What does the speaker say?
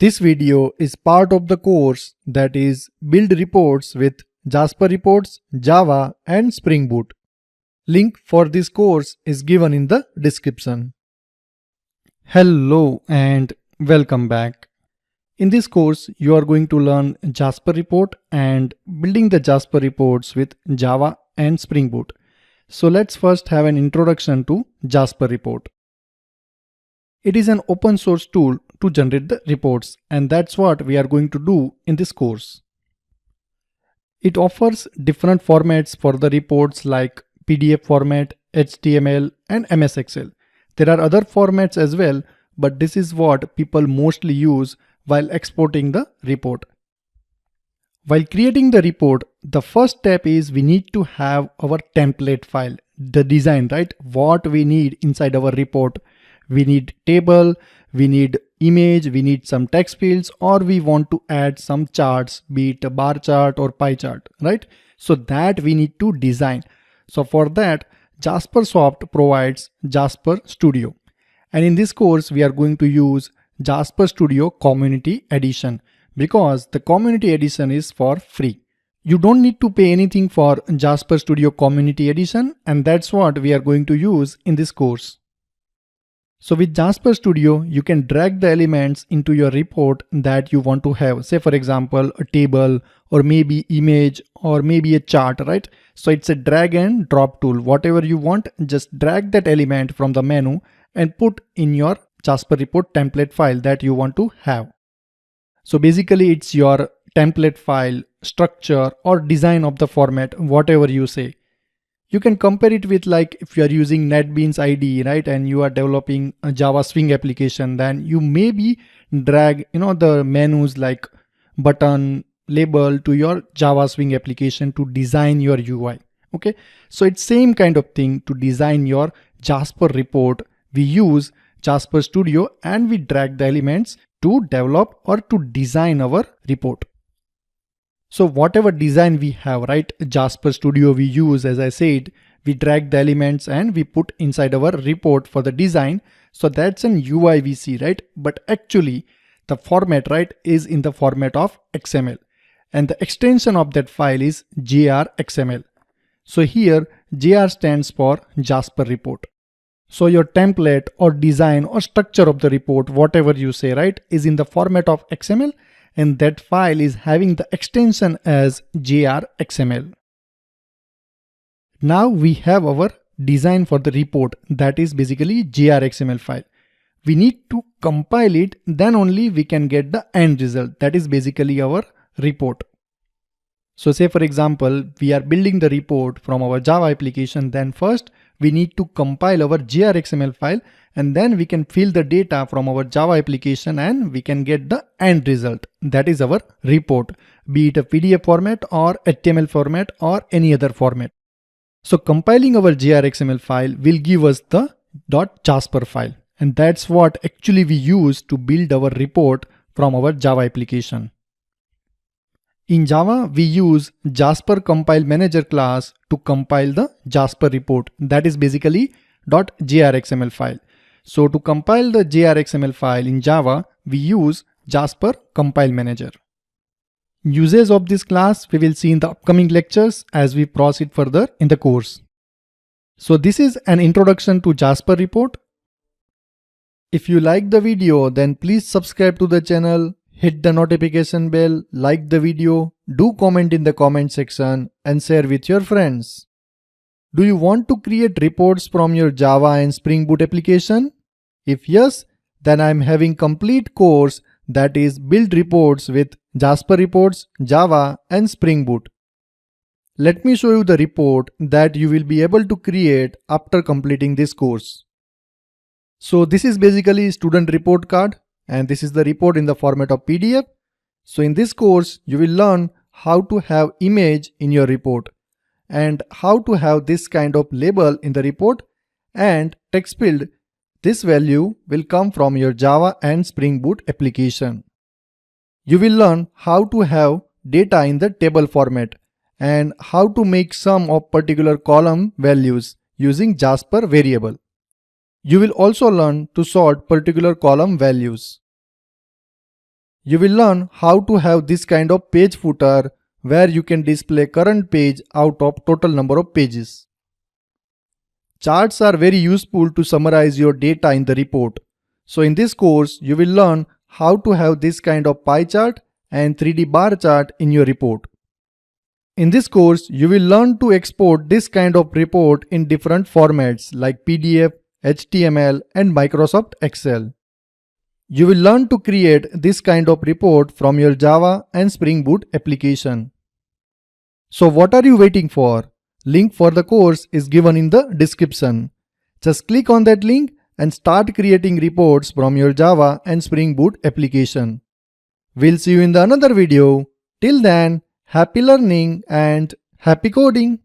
This video is part of the course that is Build Reports with JasperReports, Java and Spring Boot. Link for this course is given in the description. Hello and welcome back. In this course, you are going to learn Jasper Report and building the Jasper reports with Java and Spring Boot. So let's first have an introduction to Jasper Report. It is an open source tool to generate the reports, and that's what we are going to do in this course. It offers different formats for the reports like PDF format, HTML and MS Excel. There are other formats as well, but this is what people mostly use while exporting the report. While creating the report, the first step is we need to have our template file, the design, right? What we need inside our report. We need table, we need image, we need some text fields, or we want to add some charts, be it a bar chart or pie chart, right? So that we need to design. So for that, JasperSoft provides Jasper Studio. And in this course, we are going to use Jasper Studio Community Edition because the Community Edition is for free. You don't need to pay anything for Jasper Studio Community Edition, and that's what we are going to use in this course. So with Jasper Studio, you can drag the elements into your report that you want to have. Say for example, a table or maybe image or maybe a chart, right? So it's a drag and drop tool. Whatever you want, just drag that element from the menu and put in your Jasper report template file that you want to have. So basically it's your template file, structure or design of the format, whatever you say. You can compare it with like if you are using NetBeans IDE, right? And you are developing a Java Swing application, then you maybe drag, the menus like button, label to your Java Swing application to design your UI. Okay. So it's same kind of thing to design your Jasper report. We use Jasper Studio and we drag the elements to develop or to design our report. So whatever design we have, right, Jasper Studio we use, as I said, we drag the elements and we put inside our report for the design. So that's an UI we see, right? But actually the format, right, is in the format of XML. And the extension of that file is JRXML. So here JR stands for Jasper Report. So your template or design or structure of the report, whatever you say, right, is in the format of XML. And that file is having the extension as JRXML. Now we have our design for the report, that is basically JRXML file. We need to compile it, then only we can get the end result, that is basically our report. So say for example, we are building the report from our Java application, then first we need to compile our JRXML file and then we can fill the data from our Java application and we can get the end result. That is our report, be it a PDF format or HTML format or any other format. So compiling our JRXML file will give us the .jasper file, and that's what actually we use to build our report from our Java application. In Java, we use Jasper Compile Manager class to compile the Jasper report. That is basically .jrxml file. So to compile the JRXML file in Java, we use Jasper Compile Manager. Uses of this class we will see in the upcoming lectures as we proceed further in the course. So this is an introduction to Jasper report. If you like the video, then please subscribe to the channel, hit the notification bell, like the video, do comment in the comment section and share with your friends. Do you want to create reports from your Java and Spring Boot application? If yes, then I am having complete course that is Build Reports with Jasper Reports, Java and Spring Boot. Let me show you the report that you will be able to create after completing this course. So this is basically student report card and this is the report in the format of PDF. So in this course, you will learn how to have image in your report and how to have this kind of label in the report and text field. This value will come from your Java and Spring Boot application. You will learn how to have data in the table format and how to make sum of particular column values using Jasper variable. You will also learn to sort particular column values. you will learn how to have this kind of page footer where you can display current page out of total number of pages. Charts are very useful to summarize your data in the report. So in this course, you will learn how to have this kind of pie chart and 3D bar chart in your report. In this course, you will learn to export this kind of report in different formats like PDF, HTML, and Microsoft Excel. You will learn to create this kind of report from your Java and Spring Boot application. So what are you waiting for? Link for the course is given in the description. Just click on that link and start creating reports from your Java and Spring Boot application. We'll see you in the another video. Till then, happy learning and happy coding!